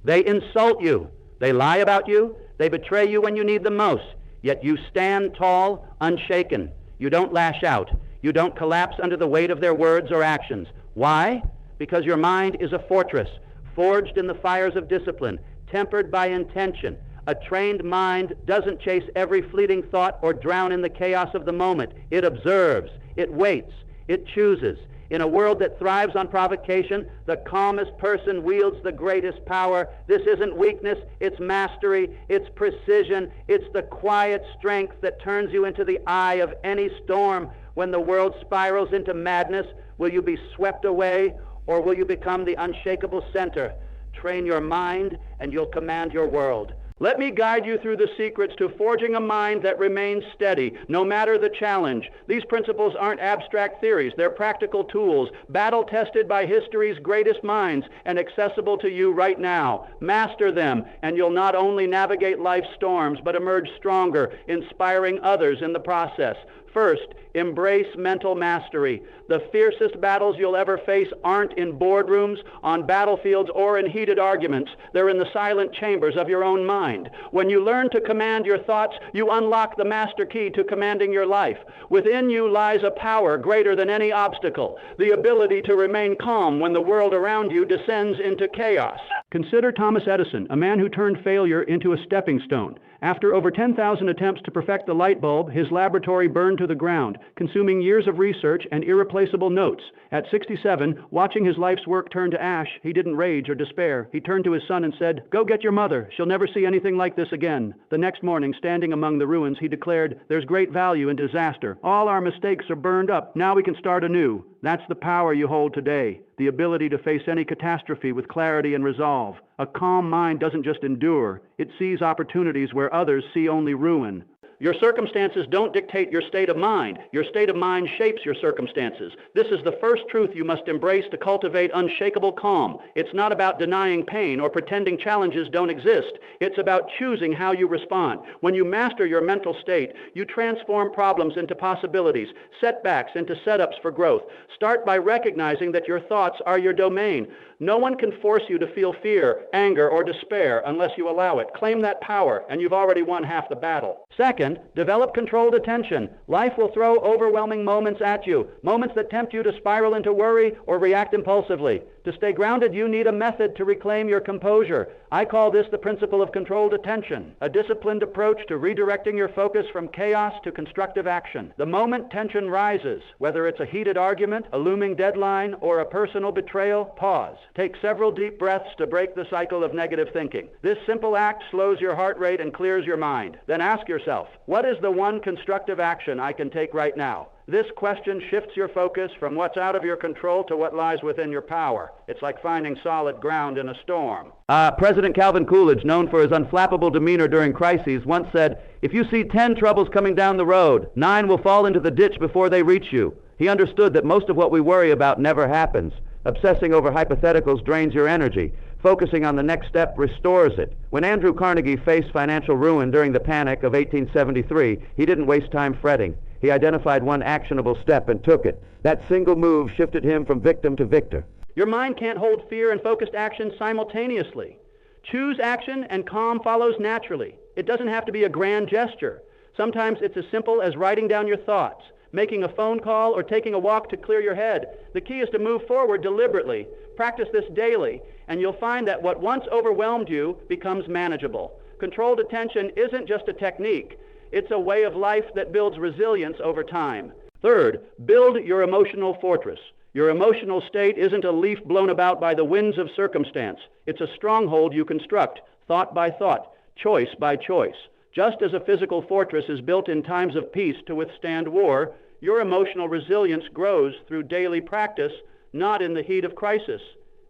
They insult you. They lie about you. They betray you when you need them most. Yet you stand tall, unshaken. You don't lash out. You don't collapse under the weight of their words or actions. Why? Because your mind is a fortress, forged in the fires of discipline, tempered by intention. A trained mind doesn't chase every fleeting thought or drown in the chaos of the moment. It observes. It waits. It chooses. In a world that thrives on provocation, the calmest person wields the greatest power. This isn't weakness, it's mastery, it's precision, it's the quiet strength that turns you into the eye of any storm. When the world spirals into madness, will you be swept away, or will you become the unshakable center? Train your mind, and you'll command your world. Let me guide you through the secrets to forging a mind that remains steady, no matter the challenge. These principles aren't abstract theories. They're practical tools, battle-tested by history's greatest minds and accessible to you right now. Master them, and you'll not only navigate life's storms, but emerge stronger, inspiring others in the process. First, embrace mental mastery. The fiercest battles you'll ever face aren't in boardrooms, on battlefields, or in heated arguments. They're in the silent chambers of your own mind. When you learn to command your thoughts, you unlock the master key to commanding your life. Within you lies a power greater than any obstacle, the ability to remain calm when the world around you descends into chaos. Consider Thomas Edison, a man who turned failure into a stepping stone. After over 10,000 attempts to perfect the light bulb, his laboratory burned to the ground, consuming years of research and irreplaceable notes. At 67, watching his life's work turn to ash, he didn't rage or despair. He turned to his son and said, "Go get your mother. She'll never see anything like this again." The next morning, standing among the ruins, he declared, "There's great value in disaster. All our mistakes are burned up. Now we can start anew." That's the power you hold today, the ability to face any catastrophe with clarity and resolve. A calm mind doesn't just endure, it sees opportunities where others see only ruin. Your circumstances don't dictate your state of mind. Your state of mind shapes your circumstances. This is the first truth you must embrace to cultivate unshakable calm. It's not about denying pain or pretending challenges don't exist. It's about choosing how you respond. When you master your mental state, you transform problems into possibilities, setbacks into setups for growth. Start by recognizing that your thoughts are your domain. No one can force you to feel fear, anger, or despair unless you allow it. Claim that power, and you've already won half the battle. Second, develop controlled attention. Life will throw overwhelming moments at you, moments that tempt you to spiral into worry or react impulsively. To stay grounded, you need a method to reclaim your composure. I call this the principle of controlled attention, a disciplined approach to redirecting your focus from chaos to constructive action. The moment tension rises, whether it's a heated argument, a looming deadline, or a personal betrayal, pause. Take several deep breaths to break the cycle of negative thinking. This simple act slows your heart rate and clears your mind. Then ask yourself, what is the one constructive action I can take right now? This question shifts your focus from what's out of your control to what lies within your power. It's like finding solid ground in a storm. President Calvin Coolidge, known for his unflappable demeanor during crises, once said, "If you see 10 troubles coming down the road, 9 will fall into the ditch before they reach you." He understood that most of what we worry about never happens. Obsessing over hypotheticals drains your energy. Focusing on the next step restores it. When Andrew Carnegie faced financial ruin during the panic of 1873, he didn't waste time fretting. He identified one actionable step and took it. That single move shifted him from victim to victor. Your mind can't hold fear and focused action simultaneously. Choose action and calm follows naturally. It doesn't have to be a grand gesture. Sometimes it's as simple as writing down your thoughts, making a phone call, or taking a walk to clear your head. The key is to move forward deliberately. Practice this daily, and you'll find that what once overwhelmed you becomes manageable. Controlled attention isn't just a technique. It's a way of life that builds resilience over time. Third, build your emotional fortress. Your emotional state isn't a leaf blown about by the winds of circumstance. It's a stronghold you construct, thought by thought, choice by choice. Just as a physical fortress is built in times of peace to withstand war, your emotional resilience grows through daily practice, not in the heat of crisis.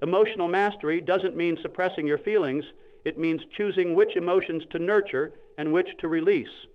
Emotional mastery doesn't mean suppressing your feelings. It means choosing which emotions to nurture and which to release.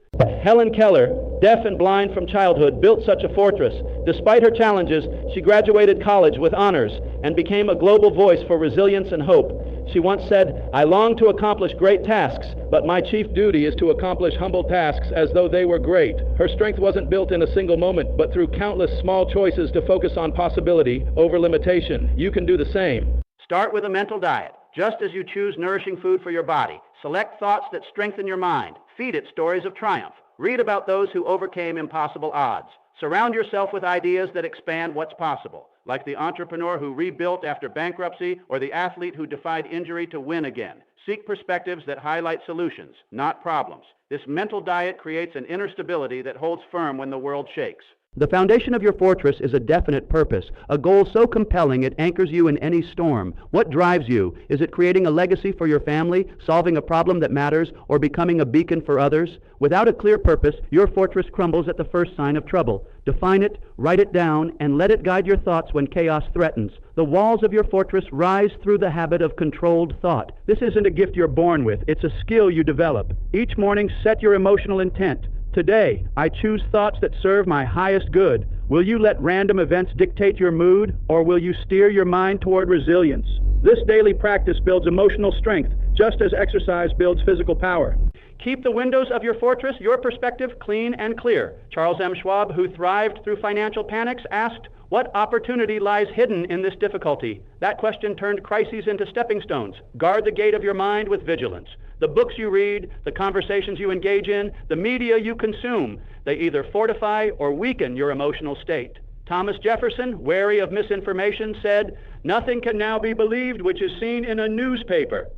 Helen Keller, deaf and blind from childhood, built such a fortress. Despite her challenges, she graduated college with honors and became a global voice for resilience and hope. She once said, "I long to accomplish great tasks, but my chief duty is to accomplish humble tasks as though they were great." Her strength wasn't built in a single moment, but through countless small choices to focus on possibility over limitation. You can do the same. Start with a mental diet. Just as you choose nourishing food for your body, select thoughts that strengthen your mind. Feed it stories of triumph. Read about those who overcame impossible odds. Surround yourself with ideas that expand what's possible, like the entrepreneur who rebuilt after bankruptcy or the athlete who defied injury to win again. Seek perspectives that highlight solutions, not problems. This mental diet creates an inner stability that holds firm when the world shakes. The foundation of your fortress is a definite purpose, a goal so compelling it anchors you in any storm. What drives you? Is it creating a legacy for your family, solving a problem that matters, or becoming a beacon for others? Without a clear purpose, your fortress crumbles at the first sign of trouble. Define it, write it down, and let it guide your thoughts when chaos threatens. The walls of your fortress rise through the habit of controlled thought. This isn't a gift you're born with, it's a skill you develop. Each morning, set your emotional intent. Today, I choose thoughts that serve my highest good. Will you let random events dictate your mood, or will you steer your mind toward resilience? This daily practice builds emotional strength, just as exercise builds physical power. Keep the windows of your fortress, your perspective, clean and clear. Charles M. Schwab, who thrived through financial panics, asked, "What opportunity lies hidden in this difficulty?" That question turned crises into stepping stones. Guard the gate of your mind with vigilance. The books you read, the conversations you engage in, the media you consume, they either fortify or weaken your emotional state. Thomas Jefferson, wary of misinformation, said, "Nothing can now be believed which is seen in a newspaper."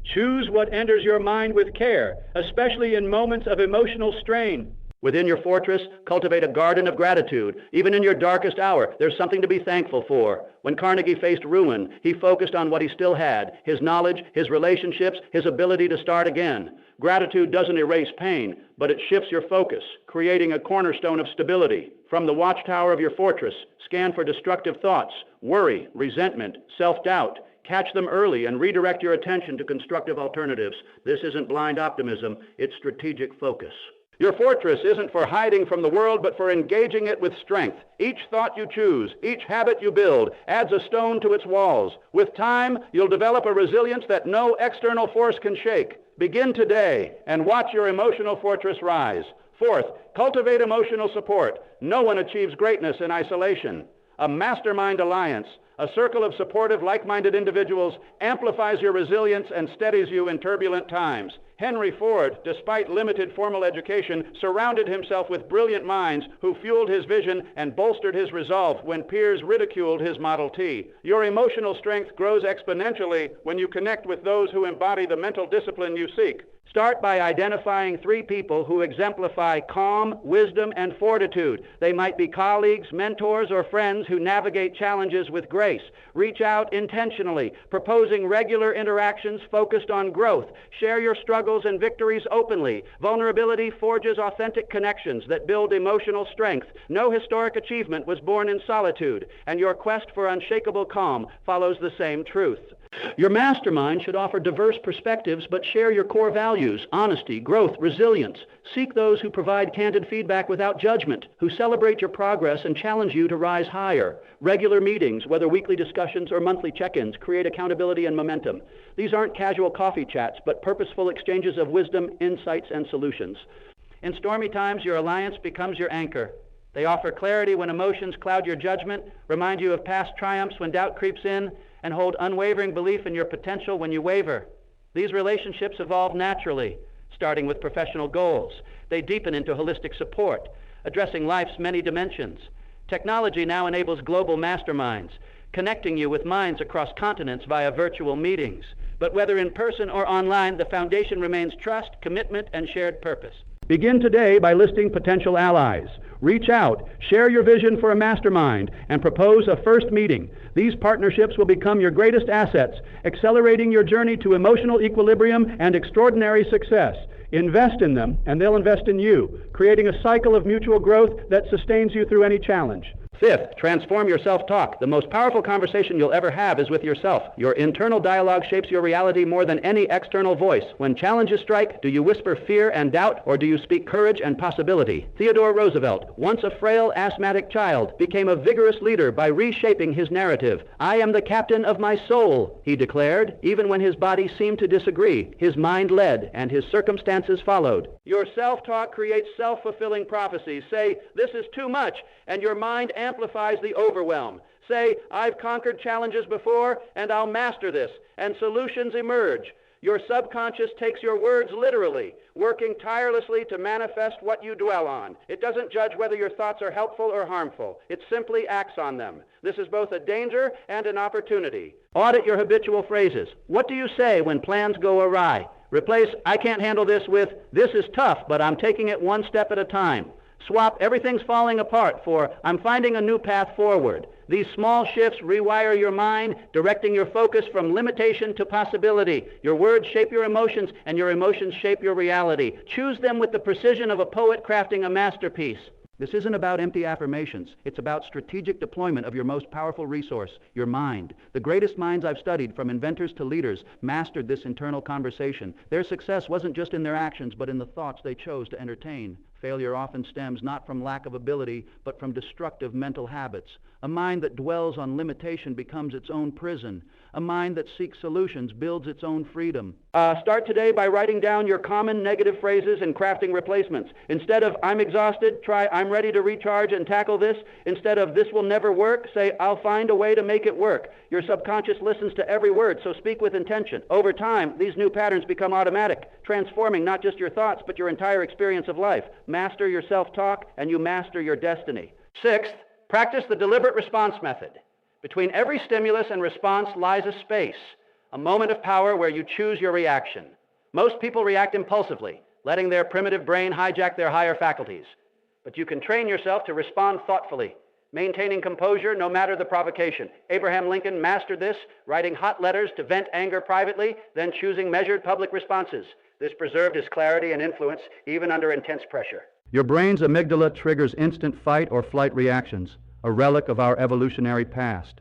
Choose what enters your mind with care, especially in moments of emotional strain. Within your fortress, cultivate a garden of gratitude. Even in your darkest hour, there's something to be thankful for. When Carnegie faced ruin, he focused on what he still had, his knowledge, his relationships, his ability to start again. Gratitude doesn't erase pain, but it shifts your focus, creating a cornerstone of stability. From the watchtower of your fortress, scan for destructive thoughts, worry, resentment, self-doubt. Catch them early and redirect your attention to constructive alternatives. This isn't blind optimism, it's strategic focus. Your fortress isn't for hiding from the world, but for engaging it with strength. Each thought you choose, each habit you build, adds a stone to its walls. With time, you'll develop a resilience that no external force can shake. Begin today and watch your emotional fortress rise. Fourth, cultivate emotional support. No one achieves greatness in isolation. A mastermind alliance, a circle of supportive, like-minded individuals, amplifies your resilience and steadies you in turbulent times. Henry Ford, despite limited formal education, surrounded himself with brilliant minds who fueled his vision and bolstered his resolve when peers ridiculed his Model T. Your emotional strength grows exponentially when you connect with those who embody the mental discipline you seek. Start by identifying 3 people who exemplify calm, wisdom, and fortitude. They might be colleagues, mentors, or friends who navigate challenges with grace. Reach out intentionally, proposing regular interactions focused on growth. Share your struggles and victories openly. Vulnerability forges authentic connections that build emotional strength. No historic achievement was born in solitude, and your quest for unshakable calm follows the same truth. Your mastermind should offer diverse perspectives, but share your core values: honesty, growth, resilience. Seek those who provide candid feedback without judgment, who celebrate your progress and challenge you to rise higher. Regular meetings, whether weekly discussions or monthly check-ins, create accountability and momentum. These aren't casual coffee chats, but purposeful exchanges of wisdom, insights, and solutions. In stormy times, your alliance becomes your anchor. They offer clarity when emotions cloud your judgment, remind you of past triumphs when doubt creeps in, and hold unwavering belief in your potential when you waver. These relationships evolve naturally, starting with professional goals. They deepen into holistic support, addressing life's many dimensions. Technology now enables global masterminds, connecting you with minds across continents via virtual meetings. But whether in person or online, the foundation remains trust, commitment, and shared purpose. Begin today by listing potential allies. Reach out, share your vision for a mastermind, and propose a first meeting. These partnerships will become your greatest assets, accelerating your journey to emotional equilibrium and extraordinary success. Invest in them, and they'll invest in you, creating a cycle of mutual growth that sustains you through any challenge. Fifth, transform your self-talk. The most powerful conversation you'll ever have is with yourself. Your internal dialogue shapes your reality more than any external voice. When challenges strike, do you whisper fear and doubt, or do you speak courage and possibility? Theodore Roosevelt, once a frail, asthmatic child, became a vigorous leader by reshaping his narrative. "I am the captain of my soul," he declared. Even when his body seemed to disagree, his mind led, and his circumstances followed. Your self-talk creates self-fulfilling prophecies. Say, "This is too much," and your mind amplifies the overwhelm. Say, I've conquered challenges before, and I'll master this, and solutions emerge. Your subconscious takes your words literally, working tirelessly to manifest what you dwell on. It doesn't judge whether your thoughts are helpful or harmful. It simply acts on them. This is both a danger and an opportunity. Audit your habitual phrases. What do you say when plans go awry? Replace, I can't handle this with, this is tough, but I'm taking it one step at a time. Swap everything's falling apart for, I'm finding a new path forward. These small shifts rewire your mind, directing your focus from limitation to possibility. Your words shape your emotions, and your emotions shape your reality. Choose them with the precision of a poet crafting a masterpiece. This isn't about empty affirmations. It's about strategic deployment of your most powerful resource, your mind. The greatest minds I've studied, from inventors to leaders, mastered this internal conversation. Their success wasn't just in their actions, but in the thoughts they chose to entertain. Failure often stems not from lack of ability, but from destructive mental habits. A mind that dwells on limitation becomes its own prison. A mind that seeks solutions builds its own freedom. Start today by writing down your common negative phrases and crafting replacements. Instead of, I'm exhausted, try, I'm ready to recharge and tackle this. Instead of, this will never work, say, I'll find a way to make it work. Your subconscious listens to every word, so speak with intention. Over time, these new patterns become automatic, transforming not just your thoughts, but your entire experience of life. Master your self-talk, and you master your destiny. Sixth, practice the deliberate response method. Between every stimulus and response lies a space, a moment of power where you choose your reaction. Most people react impulsively, letting their primitive brain hijack their higher faculties. But you can train yourself to respond thoughtfully, maintaining composure no matter the provocation. Abraham Lincoln mastered this, writing hot letters to vent anger privately, then choosing measured public responses. This preserved his clarity and influence even under intense pressure. Your brain's amygdala triggers instant fight or flight reactions, a relic of our evolutionary past.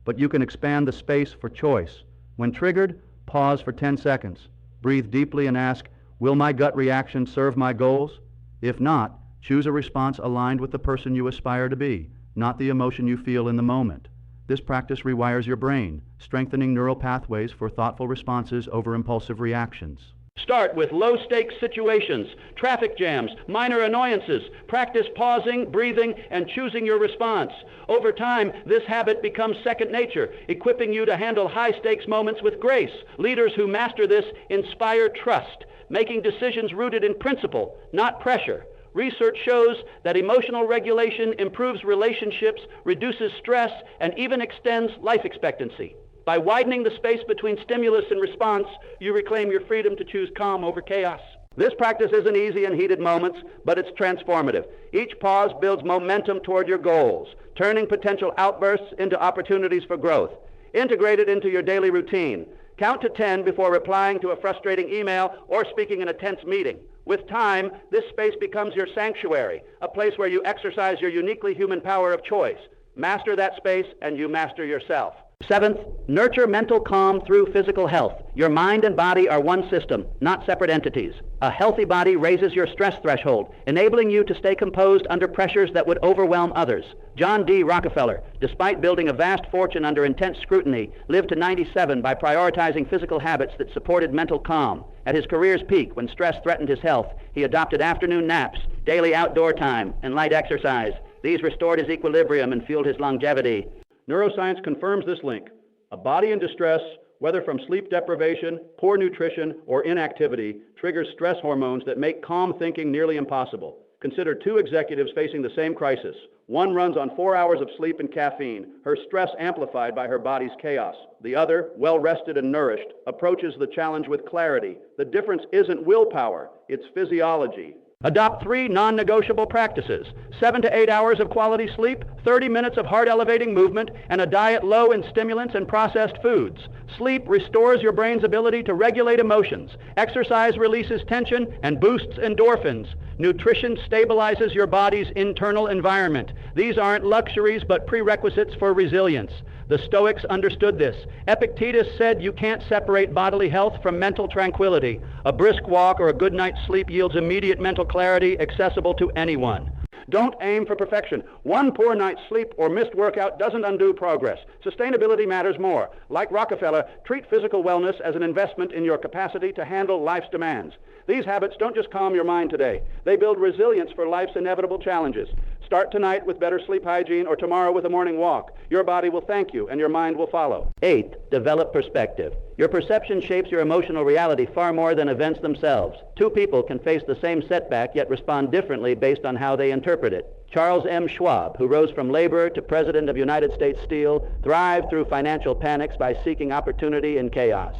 But you can expand the space for choice. When triggered, pause for 10 seconds. Breathe deeply and ask, will my gut reaction serve my goals? If not, choose a response aligned with the person you aspire to be, not the emotion you feel in the moment. This practice rewires your brain, strengthening neural pathways for thoughtful responses over impulsive reactions. Start with low-stakes situations, traffic jams, minor annoyances. Practice pausing, breathing, and choosing your response. Over time, this habit becomes second nature, equipping you to handle high-stakes moments with grace. Leaders who master this inspire trust, making decisions rooted in principle, not pressure. Research shows that emotional regulation improves relationships, reduces stress, and even extends life expectancy. By widening the space between stimulus and response, you reclaim your freedom to choose calm over chaos. This practice isn't easy in heated moments, but it's transformative. Each pause builds momentum toward your goals, turning potential outbursts into opportunities for growth. Integrate it into your daily routine. Count to 10 before replying to a frustrating email or speaking in a tense meeting. With time, this space becomes your sanctuary, a place where you exercise your uniquely human power of choice. Master that space, and you master yourself. Seventh, nurture mental calm through physical health. Your mind and body are one system, not separate entities. A healthy body raises your stress threshold, enabling you to stay composed under pressures that would overwhelm others. John D. Rockefeller, despite building a vast fortune under intense scrutiny, lived to 97 by prioritizing physical habits that supported mental calm. At his career's peak, when stress threatened his health, he adopted afternoon naps, daily outdoor time, and light exercise. These restored his equilibrium and fueled his longevity. Neuroscience confirms this link. A body in distress, whether from sleep deprivation, poor nutrition, or inactivity, triggers stress hormones that make calm thinking nearly impossible. Consider two executives facing the same crisis. One runs on 4 hours of sleep and caffeine, her stress amplified by her body's chaos. The other, well-rested and nourished, approaches the challenge with clarity. The difference isn't willpower, it's physiology. Adopt 3 non-negotiable practices: 7 to 8 hours of quality sleep, 30 minutes of heart-elevating movement, and a diet low in stimulants and processed foods. Sleep restores your brain's ability to regulate emotions. Exercise releases tension and boosts endorphins. Nutrition stabilizes your body's internal environment. These aren't luxuries, but prerequisites for resilience. The Stoics understood this. Epictetus said you can't separate bodily health from mental tranquility. A brisk walk or a good night's sleep yields immediate mental clarity accessible to anyone. Don't aim for perfection. One poor night's sleep or missed workout doesn't undo progress. Sustainability matters more. Like Rockefeller, treat physical wellness as an investment in your capacity to handle life's demands. These habits don't just calm your mind today. They build resilience for life's inevitable challenges. Start tonight with better sleep hygiene or tomorrow with a morning walk. Your body will thank you and your mind will follow. 8th, develop perspective. Your perception shapes your emotional reality far more than events themselves. Two people can face the same setback yet respond differently based on how they interpret it. Charles M. Schwab, who rose from laborer to president of United States Steel, thrived through financial panics by seeking opportunity in chaos.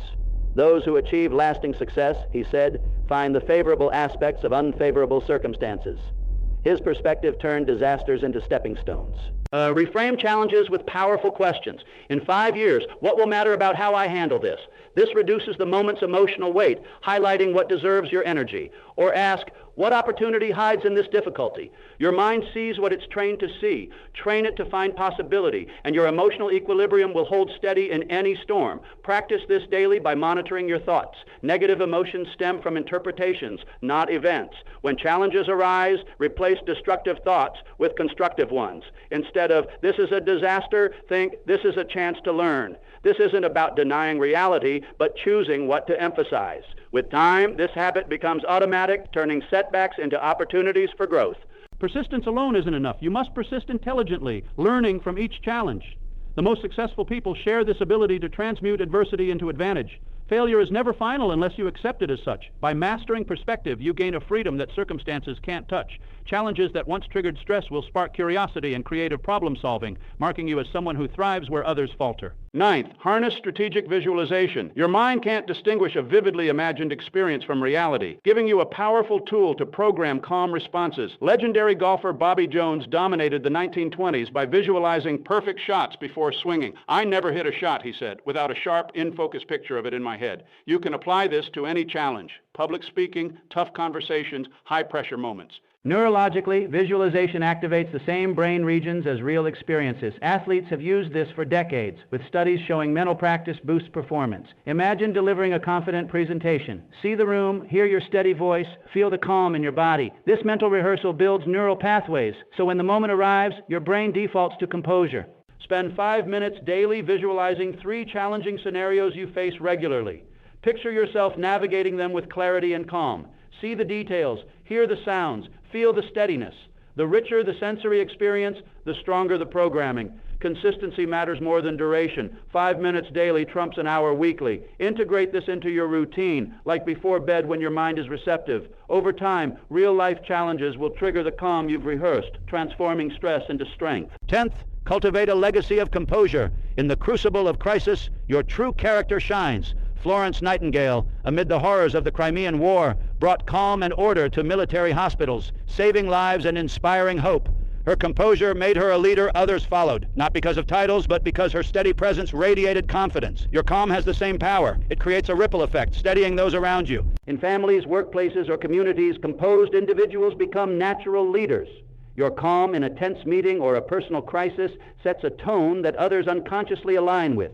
Those who achieve lasting success, he said, find the favorable aspects of unfavorable circumstances. His perspective turned disasters into stepping stones. Reframe challenges with powerful questions. In 5 years, what will matter about how I handle this? This reduces the moment's emotional weight, highlighting what deserves your energy. Or ask, what opportunity hides in this difficulty? Your mind sees what it's trained to see. Train it to find possibility, and your emotional equilibrium will hold steady in any storm. Practice this daily by monitoring your thoughts. Negative emotions stem from interpretations, not events. When challenges arise, replace destructive thoughts with constructive ones. Instead of, this is a disaster, think, this is a chance to learn. This isn't about denying reality, but choosing what to emphasize. With time, this habit becomes automatic, turning setbacks into opportunities for growth. Persistence alone isn't enough. You must persist intelligently, learning from each challenge. The most successful people share this ability to transmute adversity into advantage. Failure is never final unless you accept it as such. By mastering perspective, you gain a freedom that circumstances can't touch. Challenges that once triggered stress will spark curiosity and creative problem solving, marking you as someone who thrives where others falter. 9th, harness strategic visualization. Your mind can't distinguish a vividly imagined experience from reality, giving you a powerful tool to program calm responses. Legendary golfer Bobby Jones dominated the 1920s by visualizing perfect shots before swinging. I never hit a shot, he said, without a sharp, in-focus picture of it in my head. You can apply this to any challenge: public speaking, tough conversations, high-pressure moments. Neurologically, visualization activates the same brain regions as real experiences. Athletes have used this for decades, with studies showing mental practice boosts performance. Imagine delivering a confident presentation. See the room, hear your steady voice, feel the calm in your body. This mental rehearsal builds neural pathways, so when the moment arrives, your brain defaults to composure. Spend 5 minutes daily visualizing 3 challenging scenarios you face regularly. Picture yourself navigating them with clarity and calm. See the details, hear the sounds, feel the steadiness. The richer the sensory experience, the stronger the programming. Consistency matters more than duration. 5 minutes daily trumps an hour weekly. Integrate this into your routine, like before bed when your mind is receptive. Over time, real-life challenges will trigger the calm you've rehearsed, transforming stress into strength. 10th, cultivate a legacy of composure. In the crucible of crisis, your true character shines. Florence Nightingale, amid the horrors of the Crimean War, brought calm and order to military hospitals, saving lives and inspiring hope. Her composure made her a leader others followed, not because of titles, but because her steady presence radiated confidence. Your calm has the same power. It creates a ripple effect, steadying those around you. In families, workplaces, or communities, composed individuals become natural leaders. Your calm in a tense meeting or a personal crisis sets a tone that others unconsciously align with.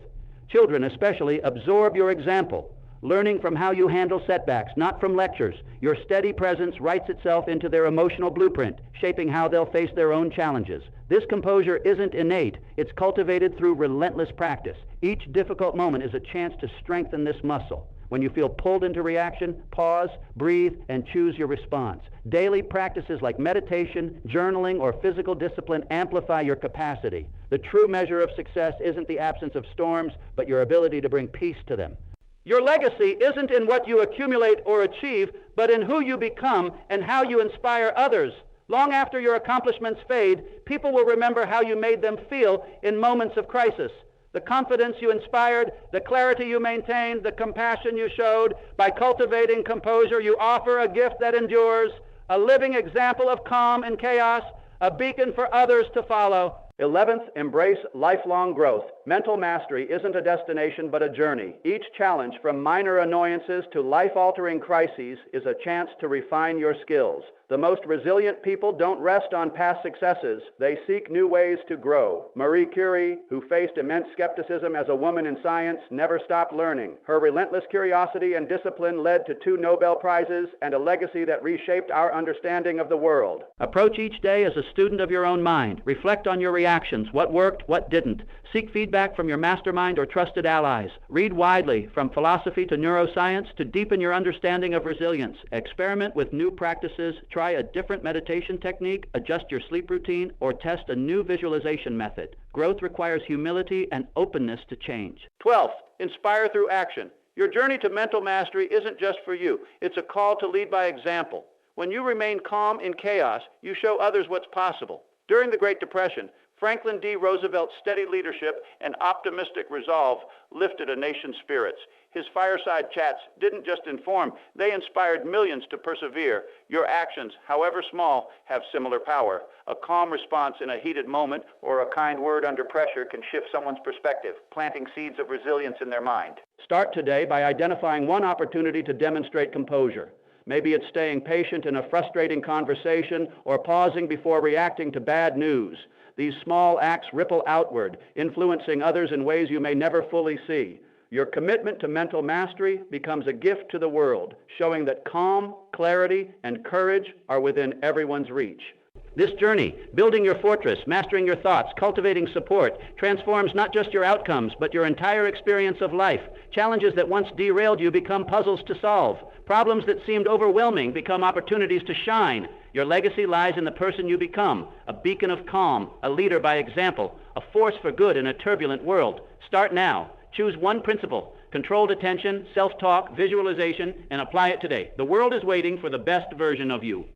Children especially absorb your example, learning from how you handle setbacks, not from lectures. Your steady presence writes itself into their emotional blueprint, shaping how they'll face their own challenges. This composure isn't innate. It's cultivated through relentless practice. Each difficult moment is a chance to strengthen this muscle. When you feel pulled into reaction, pause, breathe, and choose your response. Daily practices like meditation, journaling, or physical discipline amplify your capacity. The true measure of success isn't the absence of storms, but your ability to bring peace to them. Your legacy isn't in what you accumulate or achieve, but in who you become and how you inspire others. Long after your accomplishments fade, people will remember how you made them feel in moments of crisis. The confidence you inspired, the clarity you maintained, the compassion you showed. By cultivating composure, you offer a gift that endures, a living example of calm in chaos, a beacon for others to follow. 11th, embrace lifelong growth. Mental mastery isn't a destination but a journey. Each challenge, from minor annoyances to life-altering crises, is a chance to refine your skills. The most resilient people don't rest on past successes. They seek new ways to grow. Marie Curie, who faced immense skepticism as a woman in science, never stopped learning. Her relentless curiosity and discipline led to 2 Nobel Prizes and a legacy that reshaped our understanding of the world. Approach each day as a student of your own mind. Reflect on your reality reactions, what worked, what didn't. Seek feedback from your mastermind or trusted allies. Read widely, from philosophy to neuroscience, to deepen your understanding of resilience. Experiment with new practices, try a different meditation technique, adjust your sleep routine, or test a new visualization method. Growth requires humility and openness to change. 12th, inspire through action. Your journey to mental mastery isn't just for you. It's a call to lead by example. When you remain calm in chaos, you show others what's possible. During the Great Depression, Franklin D. Roosevelt's steady leadership and optimistic resolve lifted a nation's spirits. His fireside chats didn't just inform, they inspired millions to persevere. Your actions, however small, have similar power. A calm response in a heated moment or a kind word under pressure can shift someone's perspective, planting seeds of resilience in their mind. Start today by identifying one opportunity to demonstrate composure. Maybe it's staying patient in a frustrating conversation or pausing before reacting to bad news. These small acts ripple outward, influencing others in ways you may never fully see. Your commitment to mental mastery becomes a gift to the world, showing that calm, clarity, and courage are within everyone's reach. This journey, building your fortress, mastering your thoughts, cultivating support, transforms not just your outcomes, but your entire experience of life. Challenges that once derailed you become puzzles to solve. Problems that seemed overwhelming become opportunities to shine. Your legacy lies in the person you become, a beacon of calm, a leader by example, a force for good in a turbulent world. Start now. Choose one principle, controlled attention, self-talk, visualization, and apply it today. The world is waiting for the best version of you.